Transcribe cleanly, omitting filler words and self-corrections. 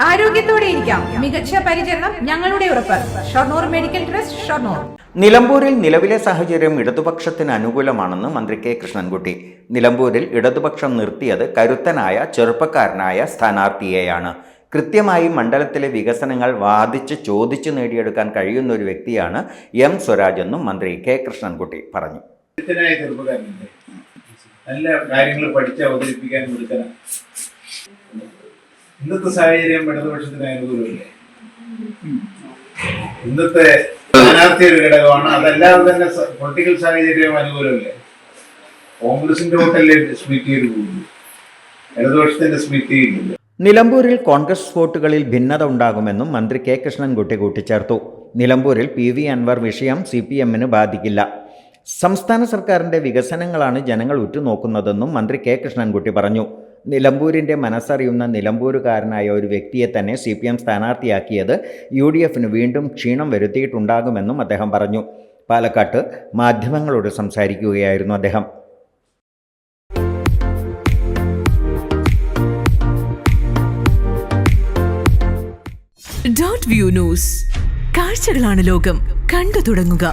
ആരോഗ്യത്തോടെ ഇരിക്കാം. മികച്ച പരിചരണം ഞങ്ങളുടെ ഉറപ്പ്. Shoranur medical trust, Shoranur. നിലമ്പൂരിൽ നിലവിലെ സാഹചര്യം ഇടതുപക്ഷത്തിന് അനുകൂലമാണെന്ന് മന്ത്രി കെ കൃഷ്ണൻകുട്ടി. നിലമ്പൂരിൽ ഇടതുപക്ഷം നിർത്തിയത് കരുത്തനായ ചെറുപ്പക്കാരനായ സ്ഥാനാർത്ഥിയെയാണ്. കൃത്യമായി മണ്ഡലത്തിലെ വികസനങ്ങൾ വാദിച്ച് ചോദിച്ചു നേടിയെടുക്കാൻ കഴിയുന്ന ഒരു വ്യക്തിയാണ് എം സ്വരാജ് എന്നും മന്ത്രി കെ കൃഷ്ണൻകുട്ടി പറഞ്ഞു. നല്ല കാര്യങ്ങൾ പഠിച്ച് അവതരിപ്പിക്കാൻ കൊടുക്കണം. ഇന്നത്തെ സാഹചര്യം ഇടതുപക്ഷത്തിന് അനുകൂലമല്ലേ? ഇന്നത്തെ സ്ഥാനാർത്ഥിയുടെ ഘടകമാണ്. അതല്ലാതെ തന്നെ പൊളിറ്റിക്കൽ സാഹചര്യം അനുകൂലമല്ലേ? കോൺഗ്രസിന്റെ വോട്ടല്ലേ സ്പ്ലിറ്റ് ചെയ്ത് പോകുന്നു, ഇടതുപക്ഷത്തിന്റെ സ്പ്ലിറ്റ് ചെയ്യുന്നില്ല. നിലമ്പൂരിൽ കോൺഗ്രസ് വോട്ടുകളിൽ ഭിന്നത ഉണ്ടാകുമെന്നും മന്ത്രി കെ കൃഷ്ണൻകുട്ടി കൂട്ടിച്ചേർത്തു. നിലമ്പൂരിൽ PV അൻവർ വിഷയം CPM-ന് ബാധിക്കില്ല. സംസ്ഥാന സർക്കാരിൻ്റെ വികസനങ്ങളാണ് ജനങ്ങൾ ഉറ്റുനോക്കുന്നതെന്നും മന്ത്രി കെ കൃഷ്ണൻകുട്ടി പറഞ്ഞു. നിലമ്പൂരിൻ്റെ മനസ്സറിയുന്ന നിലമ്പൂരുകാരനായ ഒരു വ്യക്തിയെ തന്നെ CPM സ്ഥാനാർത്ഥിയാക്കിയത് UDF-ന് വീണ്ടും ക്ഷീണം വരുത്തിയിട്ടുണ്ടാകുമെന്നും അദ്ദേഹം പറഞ്ഞു. പാലക്കാട്ട് മാധ്യമങ്ങളോട് സംസാരിക്കുകയായിരുന്നു അദ്ദേഹം. .view ന്യൂസ്, കാഴ്ചകളാണ് ലോകം, കണ്ടു തുടങ്ങുക.